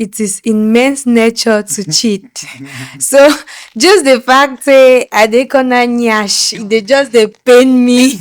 it is in men's nature to cheat. So just the fact say I dey corner nyash, they just dey pain me.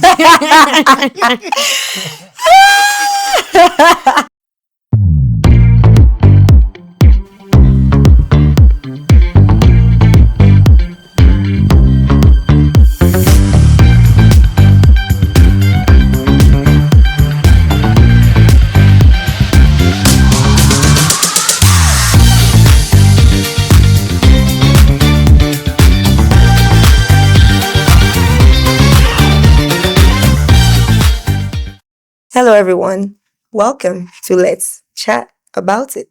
Hello, everyone. Welcome to Let's Chat About It,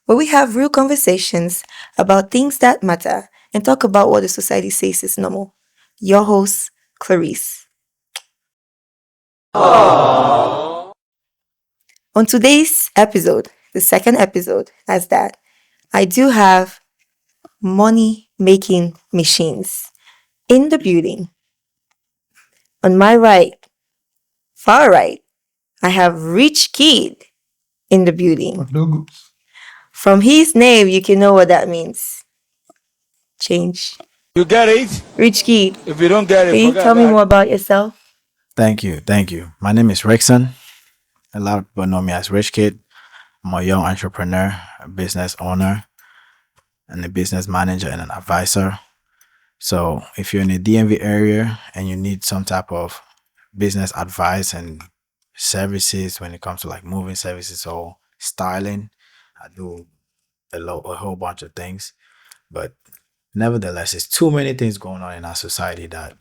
where we have real conversations about things that matter and talk about what the society says is normal. Your host, Clarice. On today's episode, the second episode, as that, I do have money making machines in the building. On my right, far right, I have Rich Kid in the building. Logos. From his name, you can know what that means. Change. You get it? Rich Kid, If you don't get it, can you forget tell me about more about yourself? Thank you. My name is Rickson. A lot of people know me as Rich Kid. I'm a young entrepreneur, a business owner, and a business manager and an advisor. So if you're in the DMV area and you need some type of business advice and services when it comes to like moving services or styling, I do a whole bunch of things. But nevertheless, there's too many things going on in our society that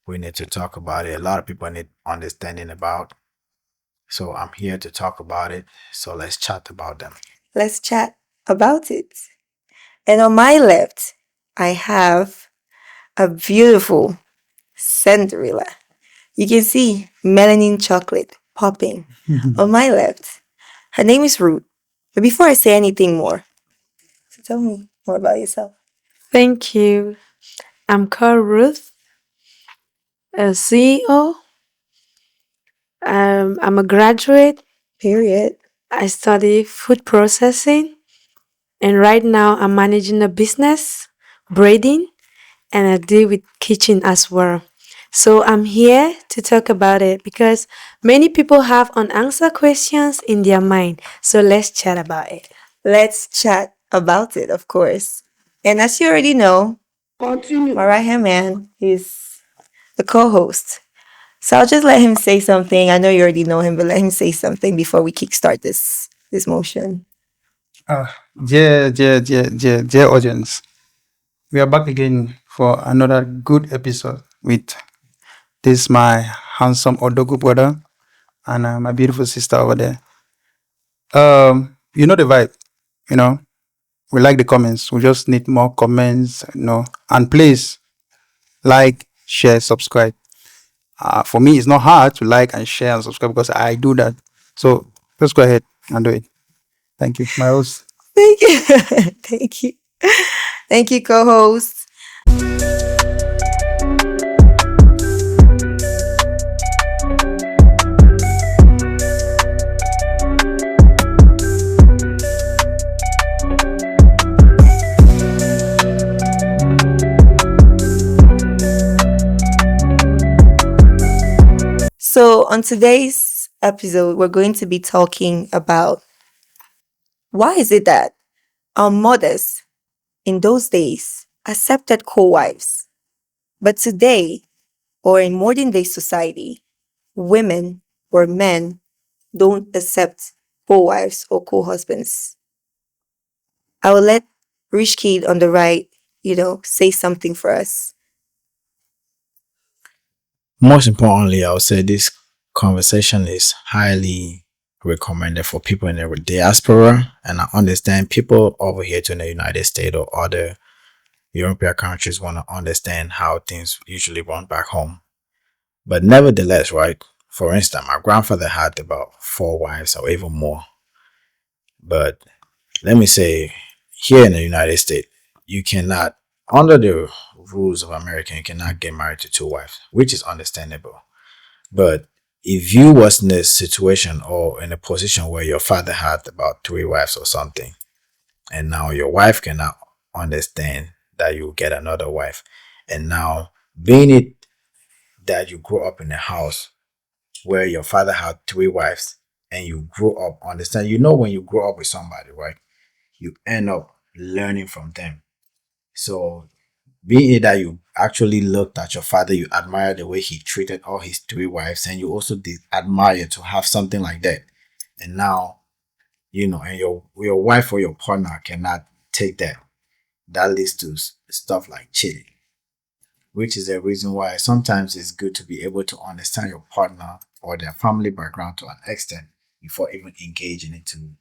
we need to talk about it. A lot of people need understanding about. So I'm here to talk about it. So let's chat about them. Let's chat about it. And on my left, I have a beautiful Cinderella. You can see melanin chocolate popping on my left. Her name is Ruth. But before I say anything more, so tell me more about yourself. Thank you. I'm called Ruth, a CEO. I'm a graduate. Period. I study food processing. And right now I'm managing a business, braiding, and I deal with kitchen as well. So I'm here to talk about it because many people have unanswered questions in their mind. So let's chat about it. Let's chat about it, of course. And as you already know, my right hand man is the co-host. So I'll just let him say something. I know you already know him, but let him say something before we kickstart this motion. Dear audience, we are back again for another good episode with this my handsome Odogu brother and my beautiful sister over there. You know the vibe, you know. We like the comments. We just need more comments, And please like, share, subscribe. For me, it's not hard to like and share and subscribe because I do that. So let's go ahead and do it. Thank you, my host. Thank you. Thank you. Thank you, co-host. So on today's episode, we're going to be talking about why is it that our mothers in those days accepted co-wives, but today, or in modern day society, women or men don't accept co-wives or co-husbands. I will let Rich Kid on the right, say something for us. Most importantly, I would say this conversation is highly recommended for people in the diaspora. And I understand people over here to the United States or other European countries want to understand how things usually run back home. But nevertheless, right? For instance, my grandfather had about 4 wives or even more. But let me say, here in the United States, you cannot, under the rules of America, you cannot get married to 2 wives, which is understandable. But if you was in a situation or in a position where your father had about 3 wives or something, and now your wife cannot understand that you get another wife. And now, being it that you grew up in a house where your father had three wives, and you grew up understand, when you grow up with somebody, right, you end up learning from them. So being it that you actually looked at your father, you admire the way he treated all his three wives, and you also did admire to have something like that. And now, and your wife or your partner cannot take that. That leads to stuff like cheating, which is a reason why sometimes it's good to be able to understand your partner or their family background to an extent before even engaging into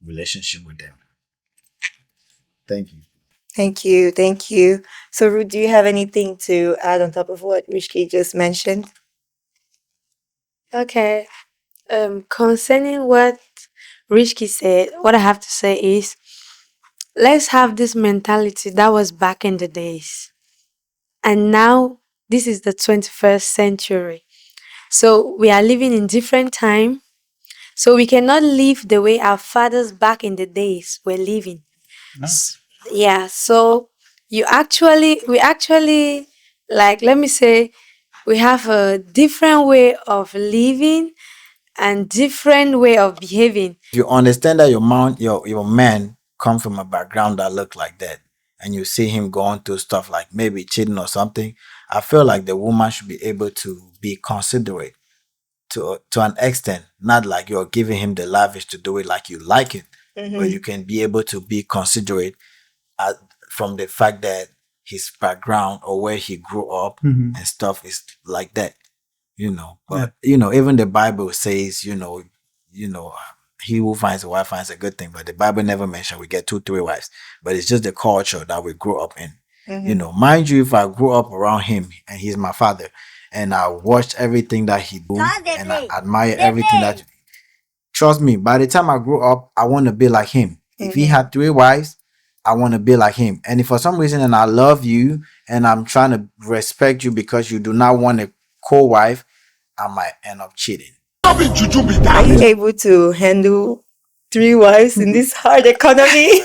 relationship with them. Thank you. Thank you. Thank you. So, Ruth, do you have anything to add on top of what Rishki just mentioned? Okay. Concerning what Rishki said, what I have to say is let's have this mentality that was back in the days. And now this is the 21st century. So we are living in different time. So we cannot live the way our fathers back in the days were living. No. Yeah. So we actually, like, let me say, we have a different way of living and different way of behaving. If you understand that your man come from a background that look like that, and you see him going through stuff like maybe cheating or something, I feel like the woman should be able to be considerate to an extent, not like you're giving him the lavish to do it like you like it, but you can be able to be considerate at, from the fact that his background or where he grew up and stuff is like that. But even the Bible says, he who finds a wife finds a good thing. But the Bible never mentioned we get two, three wives. But it's just the culture that we grew up in. Mind you, if I grew up around him and he's my father, and I watched everything that he do, and I admire everything that. Trust me, by the time I grow up, I want to be like him. If he had three wives, I want to be like him. And if for some reason, and I love you, and I'm trying to respect you because you do not want a co-wife, I might end up cheating. Are you able to handle three wives in this hard economy?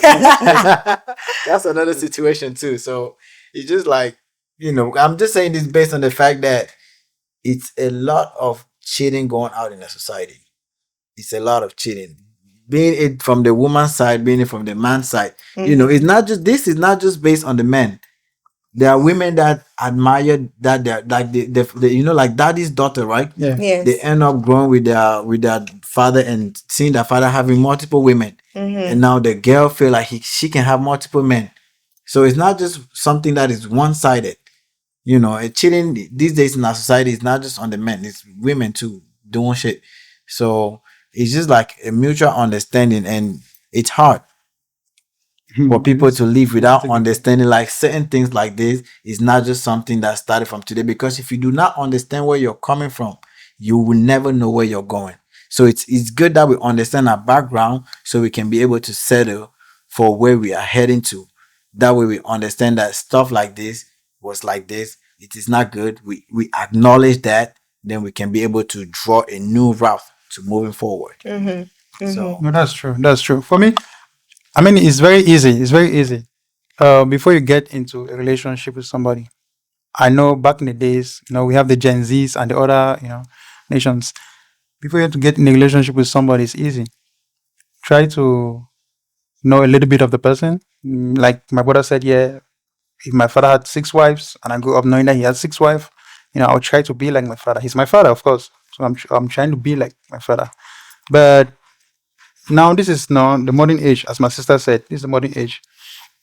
That's another situation too. So it's just like, I'm just saying this based on the fact that it's a lot of cheating going out in the society. It's a lot of cheating. Being it from the woman's side, being it from the man's side. It's not just this is not just based on the men. There are women that admire that they're like like daddy's daughter, right? Yeah. Yes. They end up growing with their father and seeing their father having multiple women. And now the girl feel like she can have multiple men. So it's not just something that is one-sided. Cheating these days in our society is not just on the men, it's women too doing shit. So it's just like a mutual understanding, and it's hard for people to live without understanding like certain things like this. Is not just something that started from today, because if you do not understand where you're coming from, you will never know where you're going. So it's good that we understand our background so we can be able to settle for where we are heading to. That way we understand that stuff like this was like this. It is not good. We acknowledge that, then we can be able to draw a new route to moving forward. So No, that's true. That's true. For me, I mean, it's very easy. It's very easy. Before you get into a relationship with somebody, I know back in the days, we have the Gen Zs and the other, nations. Before you have to get in a relationship with somebody, it's easy. Try to know a little bit of the person. Like my brother said, yeah, if my father had 6 wives and I grew up knowing that he had 6 wives, I'll try to be like my father. He's my father, of course. So I'm trying to be like my father. But now this is now the modern age, as my sister said, this is the modern age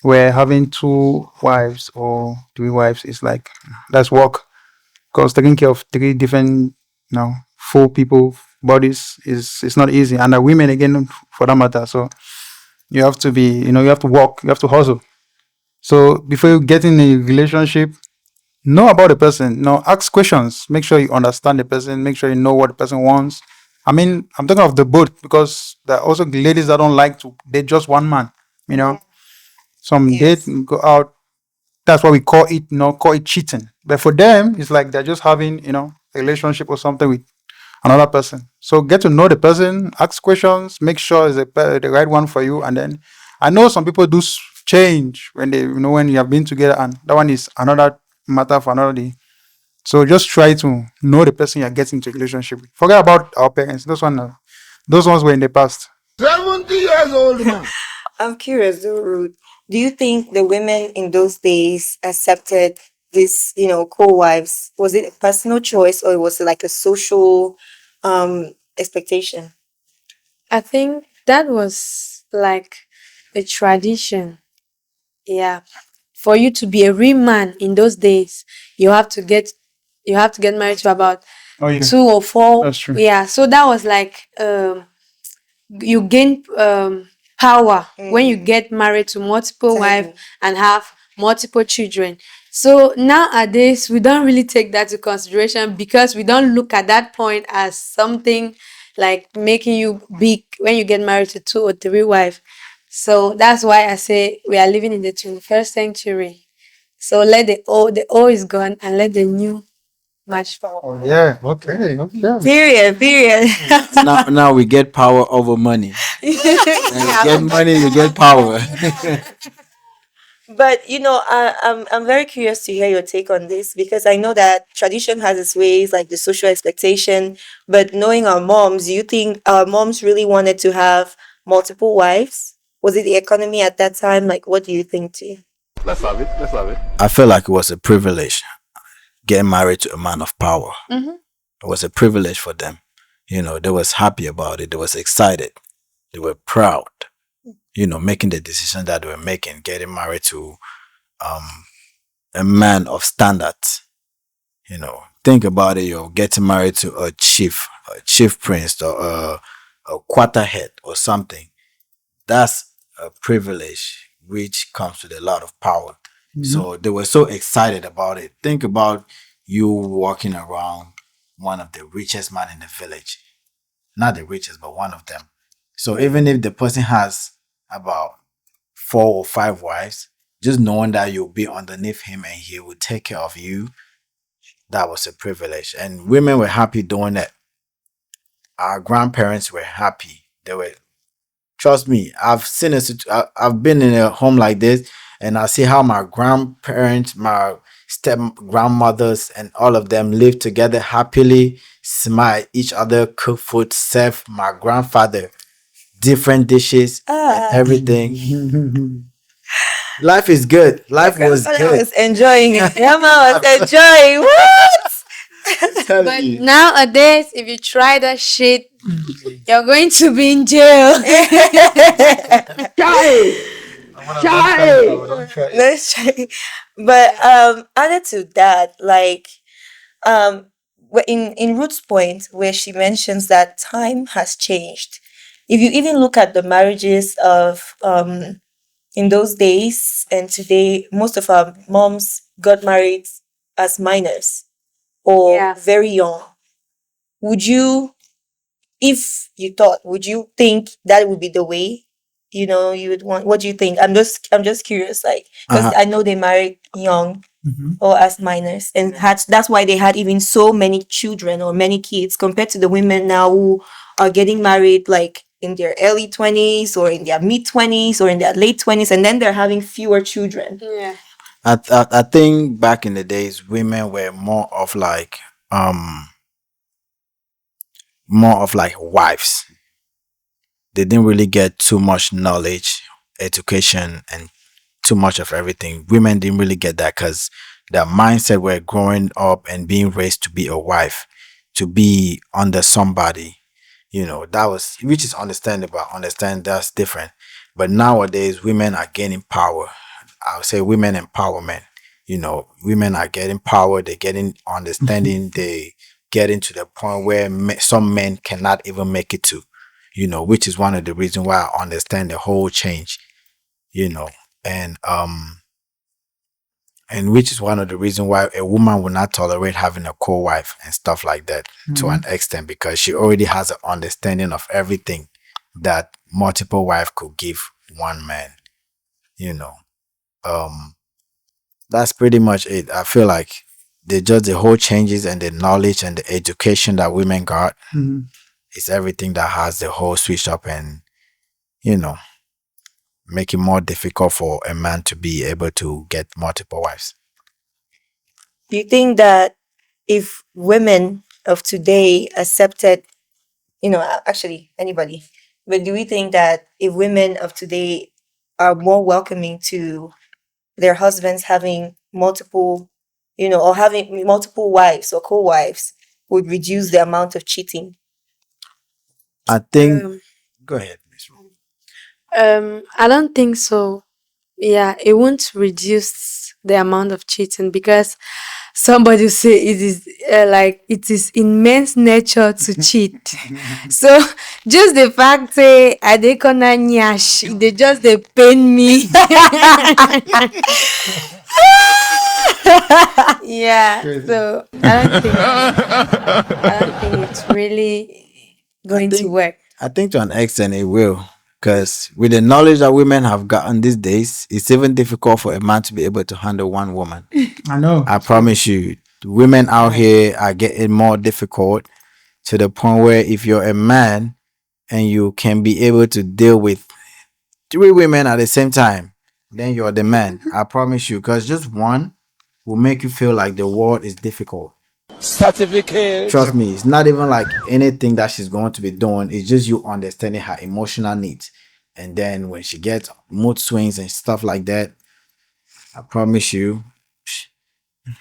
where having 2 wives or 3 wives is like, that's work. Because taking care of 3 different, 4 people bodies is not easy. And the women again, for that matter. So you have to be, you have to work, you have to hustle. So before you get in a relationship, know about the person. Ask questions. Make sure you understand the person. Make sure you know what the person wants. I mean, I'm talking of the both, because there are also ladies that don't like to date just one man. Some Yes. date go out. That's what we call it. Call it cheating. But for them, it's like they're just having a relationship or something with another person. So get to know the person. Ask questions. Make sure it's the right one for you, and then I know some people do change when they, when you have been together, and that one is another matter for another day. So just try to know the person you're getting into a relationship with. Forget about our parents. Those ones were in the past. 70 years old man. I'm curious, though, Ruth. Do you think the women in those days accepted this, co-wives? Was it a personal choice or was it like a social expectation? I think that was like a tradition. Yeah. For you to be a real man in those days, you have to get married to about Oh yeah, 2 or 4. that's true. Yeah. So that was like you gain power when you get married to multiple wives Tiny. and have multiple children. So nowadays we don't really take that to consideration because we don't look at that point as something like making you big when you get married to 2 or 3 wives. So that's why I say we are living in the 21st century. So let the old is gone and let the new match forward. Oh yeah, okay, okay. Period. Now we get power over money. And you get money, you get power. But I'm very curious to hear your take on this because I know that tradition has its ways, like the social expectation. But knowing our moms, do you think our moms really wanted to have multiple wives? Was it the economy at that time? Like, what do you think, too? Let's have it. Let's have it. I feel like it was a privilege getting married to a man of power. Mhm. It was a privilege for them. They was happy about it. They was excited. They were proud. Making the decision that they were making, getting married to a man of standards. Think about it. You're getting married to a chief prince, or a quarter head or something. That's a privilege which comes with a lot of power. So they were so excited about it. Think about you walking around one of the richest man in the village. Not the richest, but one of them. So even if the person has about 4 or 5 wives, just knowing that you'll be underneath him and he will take care of you, that was a privilege. And women were happy doing that. Our grandparents were happy. They were, trust me, I've been in a home like this, and I see how my grandparents, my step grandmothers, and all of them live together happily, smile at each other, cook food, serve my grandfather different dishes and everything. Life is good. Life was Grandfather good. was enjoying it. Grandma was enjoying. What? Telling But you. nowadays, if you try that shit, you're going to be in jail. Let's try. But added to that, like in Ruth's point where she mentions that time has changed. If you even look at the marriages of in those days and today, most of our moms got married as minors or Yeah. very young. Would you, if you thought, would you think that would be the way? You would want. What do you think? I'm just curious, like, because Uh-huh. I know they married young or as minors, and that's why they had even so many children or many kids compared to the women now who are getting married like in their early 20s or in their mid 20s or in their late 20s, and then they're having fewer children. Yeah. I think back in the days, women were more of like wives. They didn't really get too much knowledge, education, and too much of everything. Women didn't really get that because their mindset were growing up and being raised to be a wife, to be under somebody. That was, which is understandable. I understand that's different. But nowadays, women are gaining power. I would say women empowerment. Women are getting power. They're getting understanding. They getting to the point where some men cannot even make it to. Which is one of the reasons why I understand the whole change. You know, and which is one of the reasons why a woman will not tolerate having a co-wife and stuff like that to an extent, because she already has an understanding of everything that multiple wife could give one man. You know, that's pretty much it. I feel like the whole changes and the knowledge and the education that women got is everything that has the whole switch up, and you know, make it more difficult for a man to be able to get multiple wives. Do you think that if women of today accepted, actually anybody, but do we think that if women of today are more welcoming to their husbands having multiple, or having multiple wives or co-wives, would reduce the amount of cheating? I think. Um, Go ahead, Miss Ro. I don't think so. Yeah, it won't reduce the amount of cheating because somebody say it is like it is in men's nature to cheat. So just the fact say I dey corner nyash, they just they pain me. Yeah, Crazy. so I don't think it's really going to think- work. I think to an extent it will. Because with the knowledge that women have gotten these days, it's even difficult for a man to be able to handle one woman. I know. I promise you, women out here are getting more difficult to the point where if you're a man and you can be able to deal with 3 women at the same time, then you're the man. I promise you, because just one will make you feel like the world is difficult. Certificate. Trust me, it's not even like anything that she's going to be doing. It's just you understanding her emotional needs. And then when she gets mood swings and stuff like that, I promise you,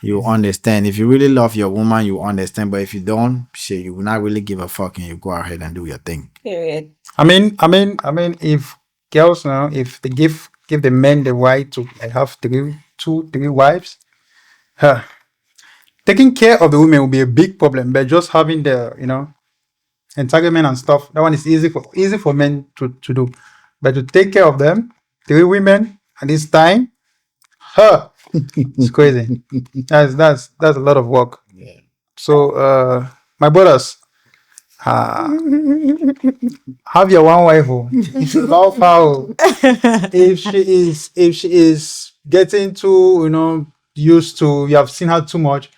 you understand. If you really love your woman, you understand. But if you don't, shit, you will not really give a fuck and you go ahead and do your thing. Period. I mean, if girls now, if they give the men the right to have three wives, huh, taking care of the women will be a big problem. But just having the entanglement and stuff, that one is easy for men to do. But to take care of them, 3 women at this time, huh, it's crazy. That's a lot of work. Yeah. So my brothers, uh, have your one wife. Oh. Love her. Oh. If she is getting too used to, you have seen her too much.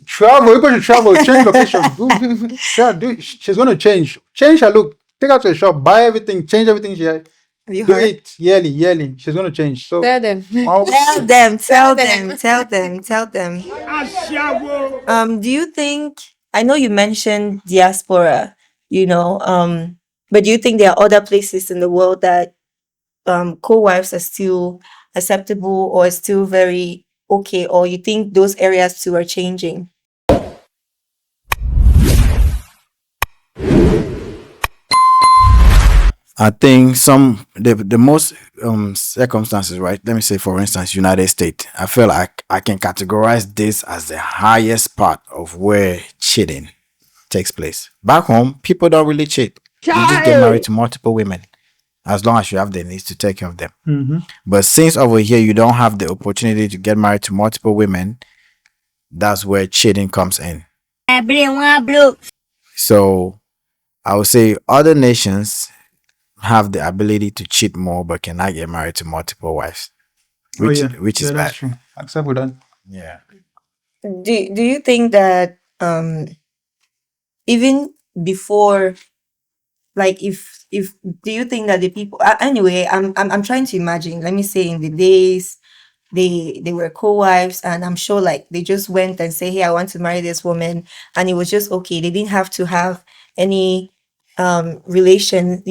Travel, people should travel, change location. She's going to change her look. Take her to the shop, buy everything, change everything. Have you Do heard? it yearly. She's going to change. So Tell them. wow. Tell them. Do you think, I know you mentioned diaspora, but do you think there are other places in the world that co-wives are still acceptable or still very okay, or you think those areas too are changing? I think the most circumstances, right? Let me say, for instance, United States. I feel like I can categorize this as the highest part of where cheating takes place. Back home, people don't really cheat. You just get married to multiple women as long as you have the needs to take care of them. Mhm. But since over here you don't have the opportunity to get married to multiple women, that's where cheating comes in. So I would say other nations have the ability to cheat more but cannot get married to multiple wives. Which is bad. that's true. Accept with that. Yeah. Do you think that even before, like, if do you think that the people, anyway, I'm trying to imagine, let me say, in the days they were co-wives, and I'm sure like they just went and say, hey, I want to marry this woman, and it was just okay. They didn't have to have any relation,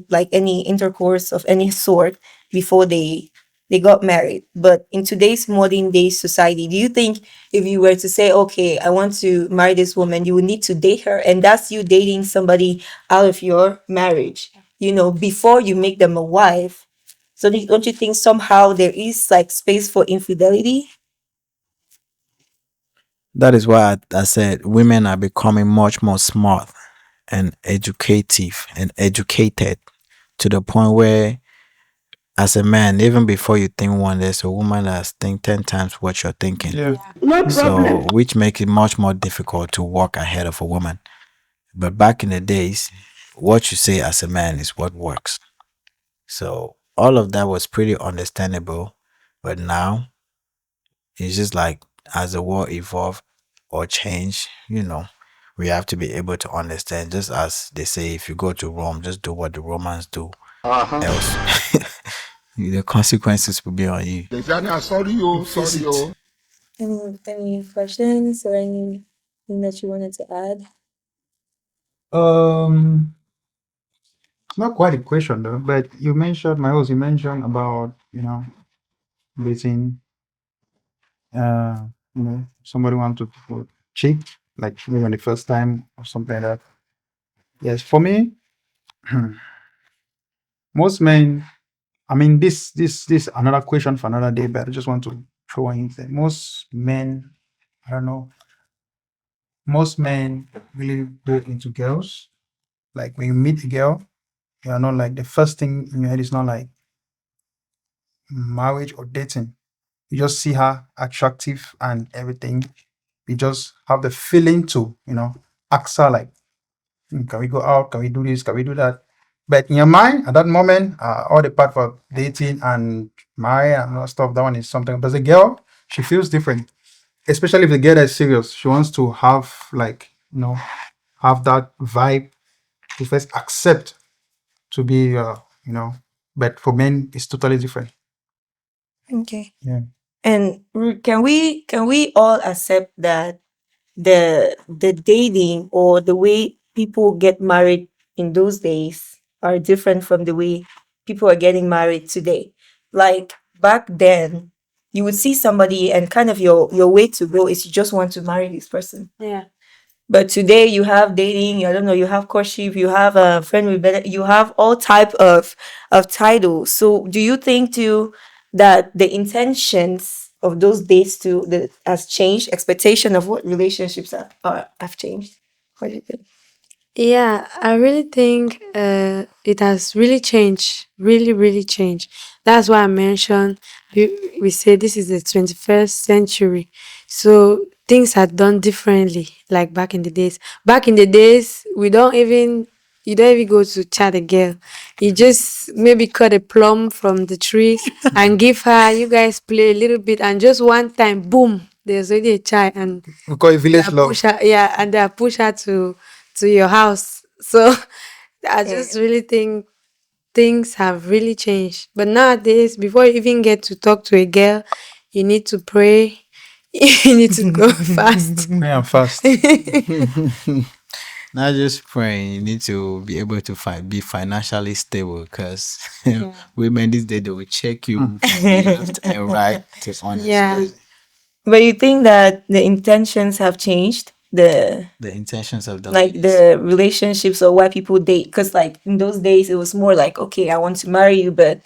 like any intercourse of any sort before they got married. But in today's modern day society, do you think if you were to say, okay, I want to marry this woman, you would need to date her, and that's you dating somebody out of your marriage, before you make them a wife? So don't you think somehow there is like space for infidelity? That is why I said women are becoming much more smart and educative and educated to the point where, as a man, even before you think one, there's a woman that's think 10 times what you're thinking. Yeah. So, which makes it much more difficult to walk ahead of a woman. But back in the days, what you say as a man is what works. So, all of that was pretty understandable. But now, it's just like as the world evolve or change, we have to be able to understand. Just as they say, if you go to Rome, just do what the Romans do. Else, the consequences will be on you. Sorry, oh, sorry, oh. Any questions or anything that you wanted to add? Not quite a question though, but you mentioned, you mentioned about, dating, somebody want to cheat, like maybe on the first time or something like that. Yes, for me, most men, I mean, this another question for another day, but I just want to throw in there. Most men, I don't know, most men really go into girls. Like when you meet a girl, you are not like the first thing in your head is not like marriage or dating. You just see her attractive and everything. You just have the feeling to, ask her like, can we go out? Can we do this? Can we do that? But in your mind, at that moment, all the part for dating and marrying and all stuff, that one is something. But the girl, she feels different. Especially if the girl is serious. She wants to have like, have that vibe to first accept to be, but for men, it's totally different. Okay. Yeah. And can we all accept that the dating or the way people get married in those days are different from the way people are getting married today? Like back then, you would see somebody and kind of your way to go is you just want to marry this person. Yeah. But today you have dating, I don't know, you have courtship, you have a friend with benefit, you have all type of titles. So do you think too that the intentions of those dates too that has changed, expectation of what relationships have changed? What do you think? Yeah, I really think it has really changed, really, really changed. That's why I mentioned we say this is the 21st century. So things are done differently, like back in the days. Back in the days, you don't even go to chat a girl. You just maybe cut a plum from the tree and give her, you guys play a little bit, and just one time, boom, there's already a child, and We call it village love. push her, yeah, and they push her to your house. So I just really think things have really changed. But nowadays, before you even get to talk to a girl, you need to pray. You need to go fast. Pray and fast. Not just praying, you need to be able to be financially stable because women these days they will check you left and right to honest. Yeah. But you think that the intentions have changed? The intentions of the like ladies. the relationships or why people date, because like in those days it was more like, okay, I want to marry you, but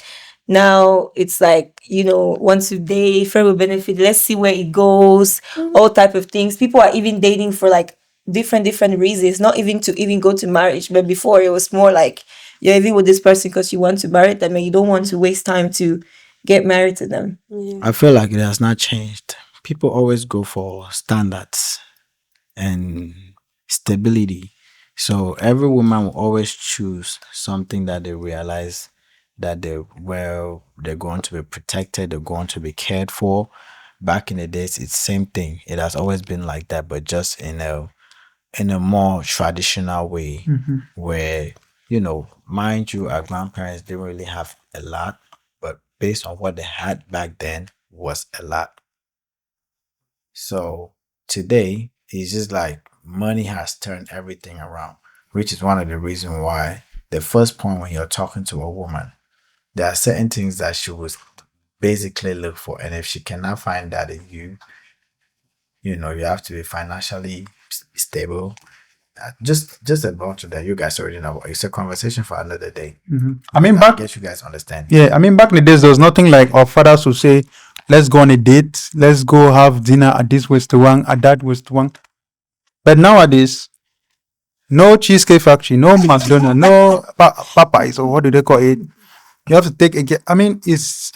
now it's like, once you date, friend with benefit, let's see where it goes, all type of things. People are even dating for like different reasons, not even to even go to marriage. But before it was more like you're even with this person because you want to marry them and you don't want to waste time to get married to them. I feel like it has not changed. People always go for standards and stability. So every woman will always choose something that they realize that they're going to be protected, they're going to be cared for. Back in the days, it's same thing. It has always been like that, but just in a more traditional way, where mind you, our grandparents didn't really have a lot, but based on what they had back then was a lot. So today, it's just like money has turned everything around, which is one of the reasons why the first point when you're talking to a woman, there are certain things that she would basically look for. And if she cannot find that in you, you have to be financially stable. Just a bunch of that. You guys already know. It's a conversation for another day. I mean, I guess you guys understand. Yeah, I mean, back in the days, there was nothing like our fathers would say, let's go on a date, let's go have dinner at this restaurant, at that restaurant. But nowadays, no Cheesecake Factory, no McDonald's, no Popeyes, or what do they call it? You have to take I mean, it's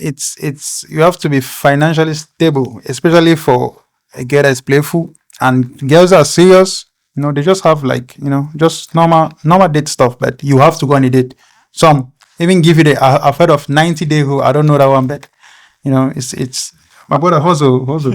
you have to be financially stable, especially for a girl that's playful. And girls are serious, they just have like, just normal date stuff, but you have to go on a date. Some even give you I've heard of 90-day rule. I don't know that one, but it's my brother hustle. Hustle.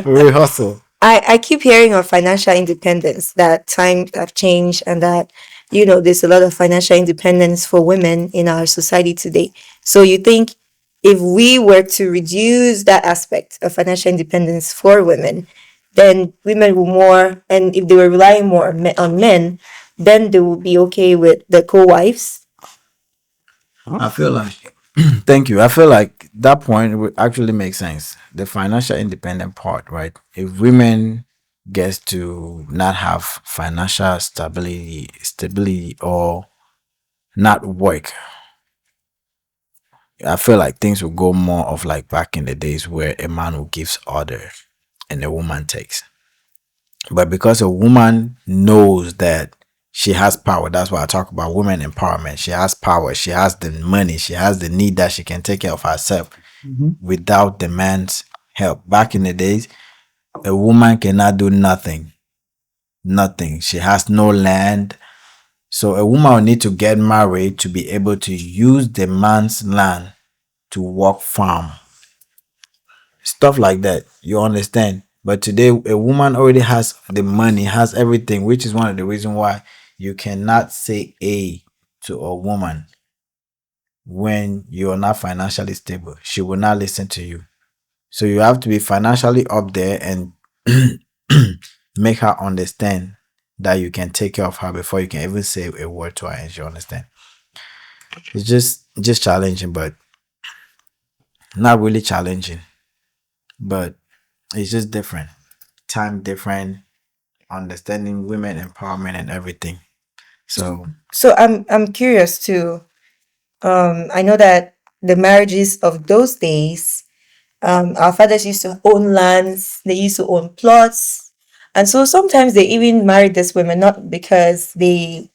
Real hustle. I keep hearing of financial independence, that times have changed and that there's a lot of financial independence for women in our society today. So you think if we were to reduce that aspect of financial independence for women, then women will more, and if they were relying more on men, then they will be okay with the co-wives. I feel like thank you. I feel like that point would actually make sense. The financial independent part, right? If women gets to not have financial stability or not work, I feel like things will go more of like back in the days where a man will gives order and a woman takes. But because a woman knows that she has power, that's why I talk about women empowerment. She has power, she has the money, she has the need that she can take care of herself without the man's help. Back in the days, a woman cannot do nothing. Nothing. She has no land. So a woman will need to get married to be able to use the man's land to work farm. Stuff like that. You understand? But today, a woman already has the money, has everything, which is one of the reasons why you cannot say A to a woman when you're not financially stable. She will not listen to you. So you have to be financially up there and make her understand that you can take care of her before you can even say a word to her and she understand. It's just challenging, but not really challenging. But it's just different. Time different, understanding women empowerment and everything. So So I'm curious too. I know that the marriages of those days, our fathers used to own lands, they used to own plots. And so sometimes they even married these women not because they,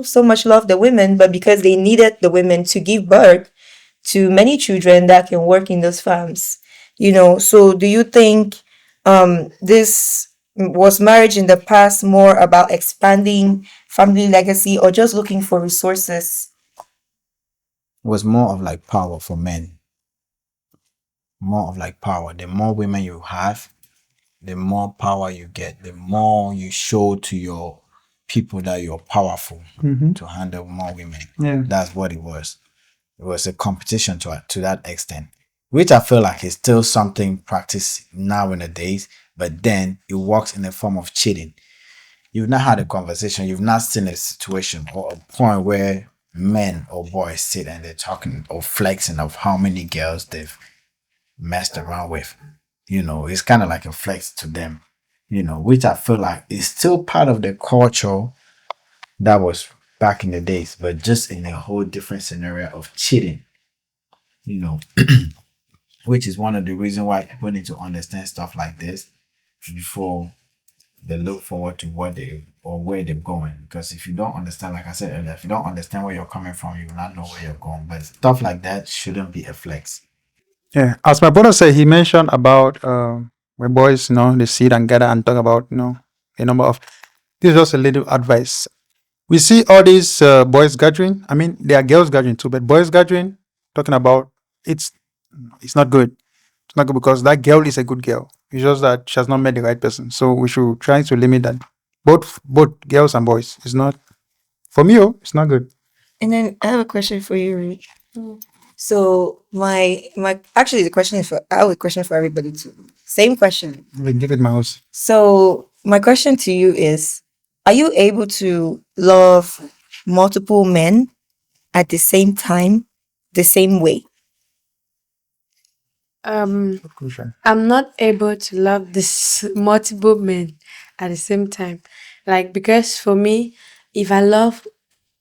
so much love the women, but because they needed the women to give birth to many children that can work in those farms. So do you think this was marriage in the past more about expanding family legacy or just looking for resources? it was more of like power for men. More of like power. The more women you have, the more power you get, the more you show to your people that you're powerful to handle more women. Yeah. That's what it was. It was a competition to that extent, which I feel like is still something practiced nowadays, but then it works in the form of cheating. You've not had a conversation, you've not seen a situation or a point where men or boys sit and they're talking or flexing of how many girls they've messed around with. It's kind of like a flex to them, which I feel like is still part of the culture that was back in the days, but just in a whole different scenario of cheating, you know, which is one of the reasons why people need to understand stuff like this before they look forward to what they or where they're going. Because if you don't understand, like I said earlier, if you don't understand where you're coming from, you will not know where you're going. But stuff like that shouldn't be a flex. Yeah, as my brother said, he mentioned about when boys, they sit and gather and talk about, a number of. This is just a little advice. We see all these boys gathering. I mean, there are girls gathering too, but boys gathering, talking about it's not good. It's not good because that girl is a good girl. It's just that she has not met the right person. So we should try to limit that. Both girls and boys. It's not for me. It's not good. And then I have a question for you, Rich. So my actually the question is for I have a question for everybody too. Same question. Give it my house. So my question to you is, are you able to love multiple men at the same time, the same way? Crucial. I'm not able to love this multiple men at the same time. Like, because for me, if I love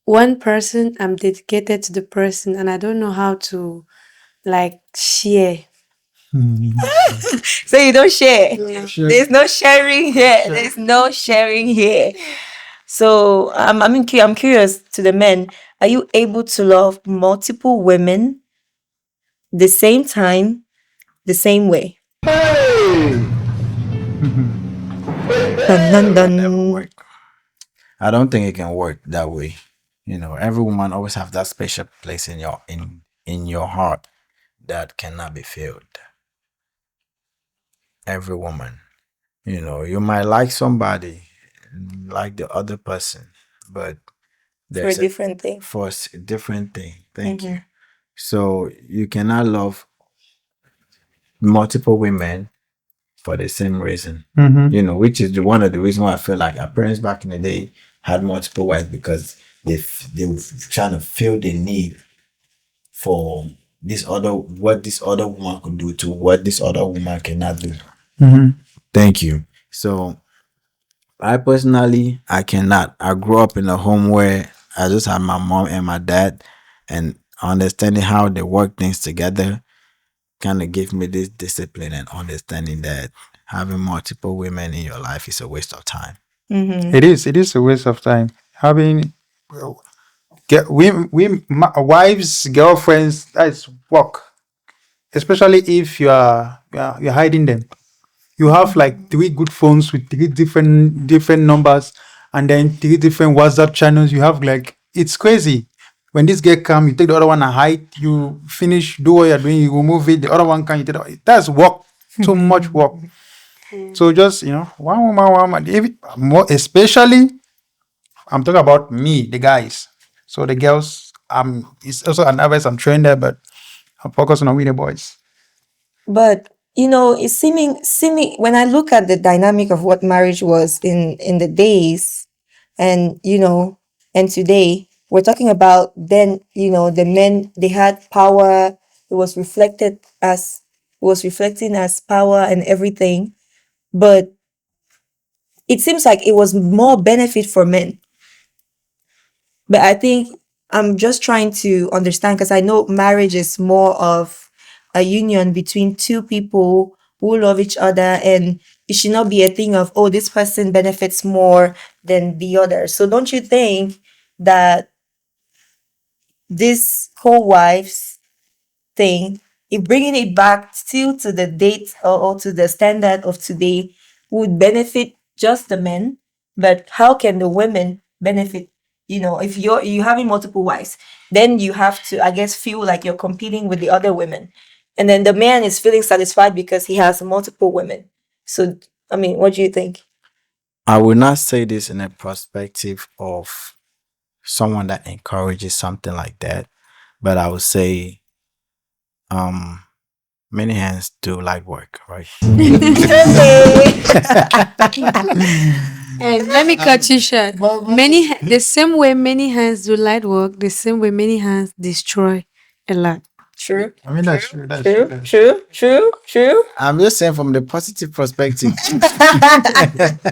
one person, I'm dedicated to the person and I don't know how to like share. So you don't share. Sure. There's no sharing here. There's no sharing here. So I'm curious to the men. Are you able to love multiple women the same time, the same way? Dun, dun, dun. Never work. I don't think it can work that way. Every woman always have that special place in your heart that cannot be filled. Every woman. You might like somebody, like the other person, but For a there's a different thing. for a different thing. Thank you. Mhm. So you cannot love multiple women for the same reason. You know, which is one of the reasons why I feel like our parents back in the day had multiple wives, because they were trying to feel the need for what this other woman could do to what this other woman cannot do. Thank you. So I personally, I cannot. I grew up in a home where I just had my mom and my dad, and understanding how they work things together kind of gave me this discipline and understanding that having multiple women in your life is a waste of time. Mm-hmm. It is a waste of time. Having wives, girlfriends, that's work. Especially if you're hiding them. You have like 3 good phones with 3 different numbers, and then 3 different WhatsApp channels. You have like, it's crazy. When this girl come, you take the other one and hide. You finish, do what you're doing, you remove it. The other one can, you take that's work. Too much work. So just, one woman, one man. More especially, I'm talking about me, the guys. So the girls, it's also an advice I'm trained there, but I'm focusing on with the boys. But it's seeming when I look at the dynamic of what marriage was in the days, and and today, we're talking about then, the men, they had power. It was reflecting as power and everything. But it seems like it was more benefit for men. But I think I'm just trying to understand, because I know marriage is more of a union between two people who love each other, and it should not be a thing of, oh, this person benefits more than the other. So don't you think that this co-wives thing, if bringing it back still to the date, or to the standard of today, would benefit just the men, but how can the women benefit? If you having multiple wives, then you have to, I guess, feel like you're competing with the other women, and then the man is feeling satisfied because he has multiple women. So, I mean, what do you think? I will not say this in a perspective of someone that encourages something like that, but I would say um many hands do like work, right? And let me cut you short. The same way many hands do light work, the same way many hands destroy a lot. True. I mean, that's true. That's True. true. True. True. True. I'm just saying from the positive perspective.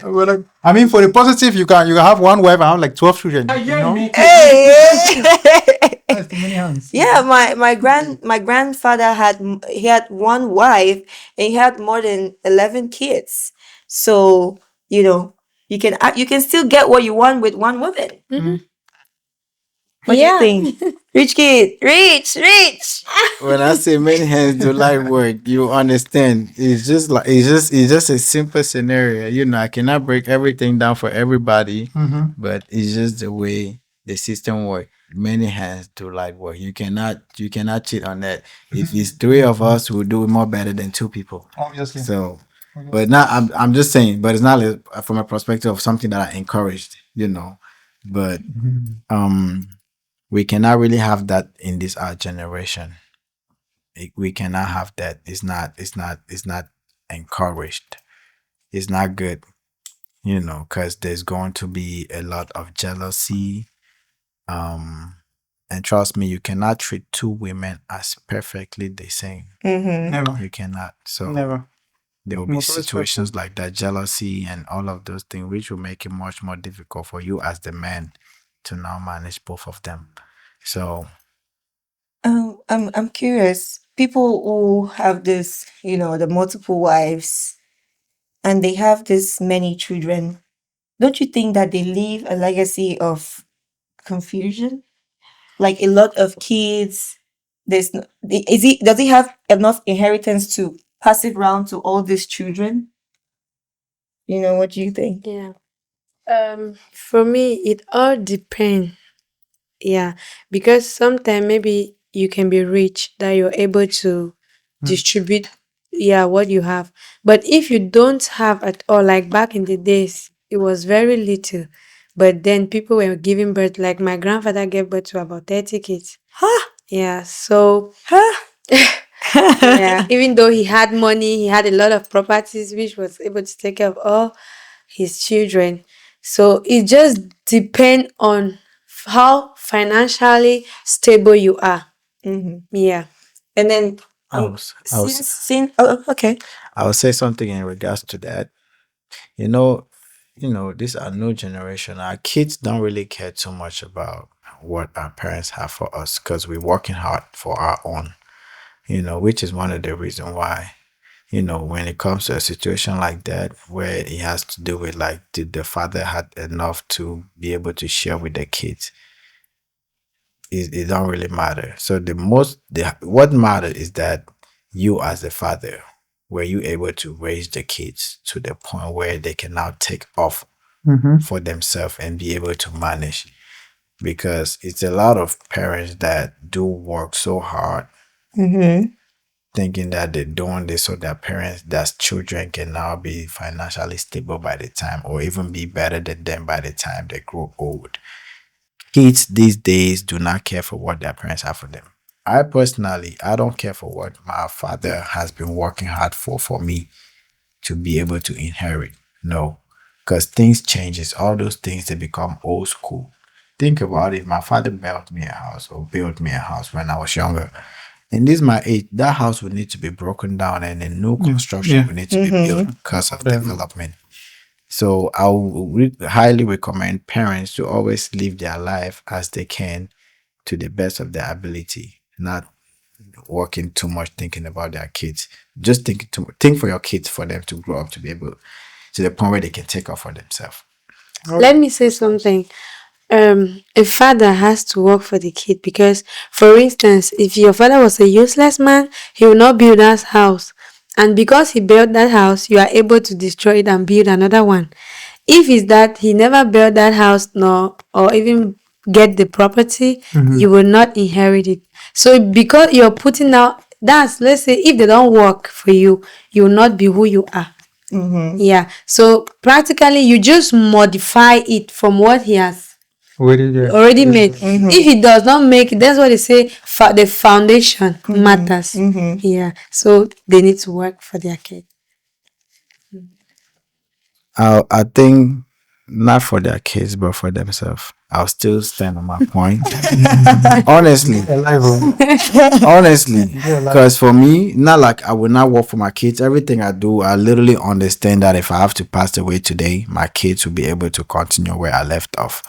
Well, I mean, for the positive, you can have one wife and have like 12 children. Hey. That's too many hands. Yeah, my grandfather had one wife, and he had more than 11 kids. So, you can still get what you want with one woman. What do you think? Rich kid, rich. When I say many hands do light work, you understand. It's just a simple scenario. I cannot break everything down for everybody, but it's just the way the system works. Many hands do light work. You cannot cheat on that. If it's three of us, we'll do it more better than two people. Obviously. So, but not. I'm just saying. But it's not from a perspective of something that I encouraged. But we cannot really have that in this our generation. We cannot have that. It's not encouraged. It's not good, because there's going to be a lot of jealousy. And trust me, you cannot treat two women as perfectly the same. Mm-hmm. Never. You cannot. So Never. there will be Most respectful. situations like that, jealousy and all of those things, which will make it much more difficult for you as the man to now manage both of them. So I'm curious. People who have this, the multiple wives, and they have this many children, don't you think that they leave a legacy of confusion? Like a lot of kids, does he have enough inheritance to pass it around to all these children? What do you think? Yeah. For me, it all depends. Yeah, because sometimes maybe you can be rich that you're able to distribute, yeah, what you have. But if you don't have at all, like back in the days, it was very little. But then people were giving birth, like my grandfather gave birth to about 30 kids. Huh? Yeah, so Huh? yeah, even though he had money, he had a lot of properties which was able to take care of all his children. So it just depends on how financially stable you are. Yeah. And then I was, I was, since okay. I will say something in regards to that. You know, this our new generation. Our kids don't really care too much about what our parents have for us because we're working hard for our own. Which is one of the reasons why. When it comes to a situation like that where it has to do with like did the father had enough to be able to share with the kids, it don't really matter. So what matters is that you as the father, were you able to raise the kids to the point where they can now take off for themselves and be able to manage? Because it's a lot of parents that do work so hard thinking that they're doing this so that that children can now be financially stable by the time or even be better than them by the time they grow old. Kids these days do not care for what their parents have for them. I don't care for what my father has been working hard for me to be able to inherit. No, because things changes. All those things, they become old school. Think about it. My father built me a house when I was younger. In this my age, that house would need to be broken down and a new construction Yeah. would need to be built because of development. So I would highly recommend parents to always live their life as they can to the best of their ability, not working too much thinking about their kids. Just think for your kids for them to grow up to be able to the point where they can take off for themselves. Let me say something. A father has to work for the kid because, for instance, if your father was a useless man, he will not build that house. And because he built that house, you are able to destroy it and build another one. If it's that he never built that house nor or even get the property, you will not inherit it. So because you're putting out that's let's say if they don't work for you, you will not be who you are. Yeah. So practically you just modify it from what he has already made. If it does not make it, that's what they say the foundation matters. Yeah. So they need to work for their kid. I think not for their kids, but for themselves. I'll still stand on my point. Honestly, honestly, because for me, not like I will not work for my kids. Everything I do, I literally understand that if I have to pass away today, my kids will be able to continue where I left off.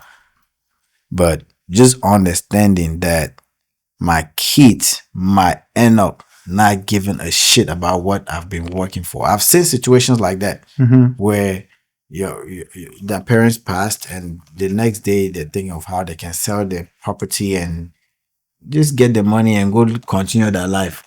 But just understanding that my kids might end up not giving a shit about what I've been working for. I've seen situations like that where their parents passed and the next day they're thinking of how they can sell their property and just get the money and go continue their life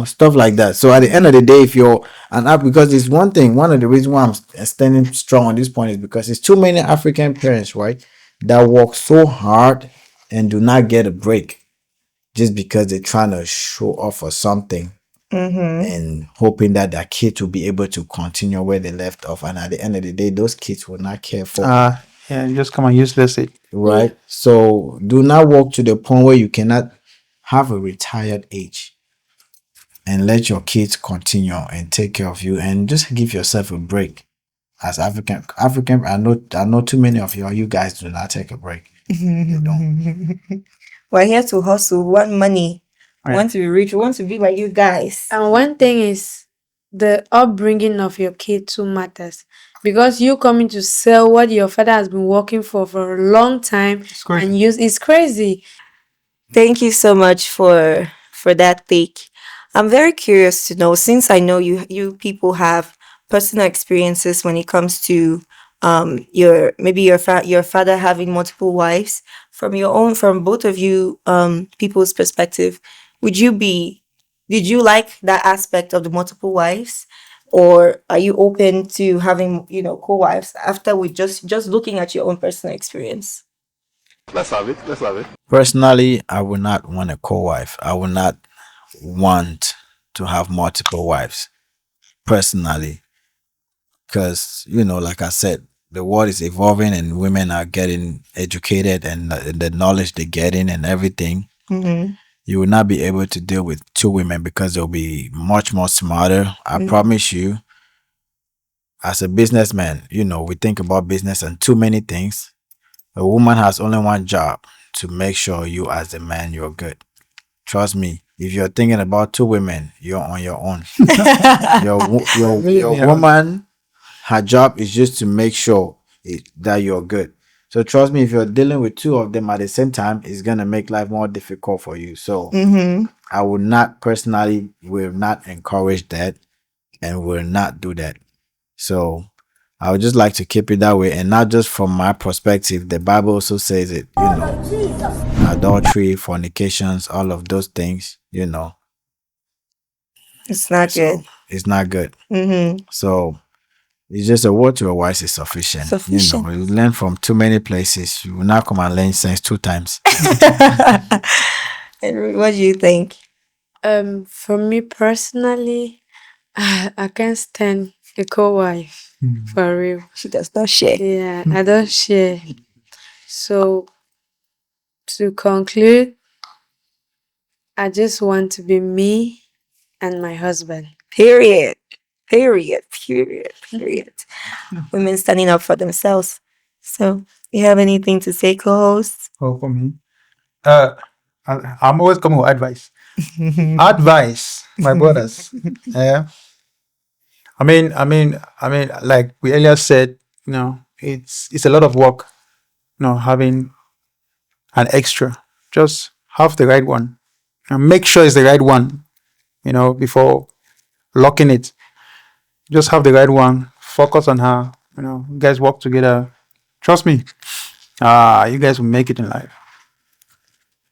stuff like that. So at the end of the day, if you're an app, because it's one of the reasons why I'm standing strong on this point is because it's too many African parents, right, that work so hard and do not get a break just because they're trying to show off or something and hoping that their kids will be able to continue where they left off. And at the end of the day, those kids will not care for Yeah, just come and useless it. right? So do not work to the point where you cannot have a retired age and let your kids continue and take care of you and just give yourself a break. As African, I know too many of you guys do not take a break. You don't. We're here to hustle, want money, Right. want to be rich, want to be like you guys. And one thing is the upbringing of your kid too matters. Because you coming to sell what your father has been working for a long time crazy. and use it's crazy. Thank you so much for that take. I'm very curious to know, since I know you people have personal experiences when it comes to your father having multiple wives, from both of you people's perspective, would you be did you like that aspect of the multiple wives, or are you open to having co-wives after we just looking at your own personal experience? Let's have it. Let's have it. Personally, I would not want a co-wife. I would not want to have multiple wives. Personally, because like I said, the world is evolving and women are getting educated and the knowledge they're getting and everything, Mm-hmm. you will not be able to deal with two women because they'll be much more smarter. I Mm-hmm. promise you, as a businessman, we think about business and too many things. A woman has only one job to make sure you, as a man, you're good. Trust me, if you're thinking about two women, you're on your own. Your Yeah. woman, her job is just to make sure that you're good. So trust me, if you're dealing with two of them at the same time, it's gonna make life more difficult for you. So Mm-hmm. I would not personally will not encourage that and will not do that. So I would just like to keep it that way, and not just from my perspective. The Bible also says it, adultery, fornications, all of those things. It's not So good. it's not good. Mm-hmm. So it's just a word to a wise is sufficient. Sufficient. You learn from too many places. You will not come and learn sense two times. And what do you think? For me personally, I can't stand a co-wife for real. She does not share. Yeah, I don't share. So to conclude, I just want to be me and my husband. Period. Period. Period. Period. Women standing up for themselves. So, you have anything to say, co-host? Oh, for me. I'm always coming with advice. Advice, my brothers. Yeah. Like we earlier said, it's a lot of work, having an extra. Just have the right one. And make sure it's the right one, before locking it. Just have the right one. Focus on her. You guys work together. Trust me. You guys will make it in life.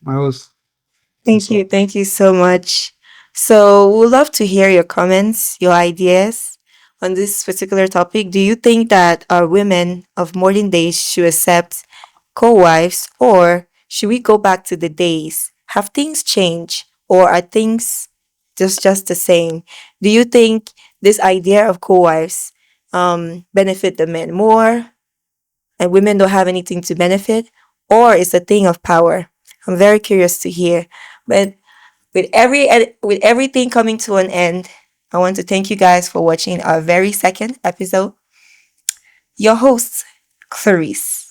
I was Thank you. Thank you so much. So, we'd love to hear your comments, your ideas on this particular topic. Do you think that our women of modern days should accept co-wives, or should we go back to the days? Have things changed, or are things just the same? Do you think this idea of co-wives benefit the men more and women don't have anything to benefit, or it's a thing of power? I'm very curious to hear. But with everything coming to an end, I want to thank you guys for watching our very second episode. Your host, Clarice.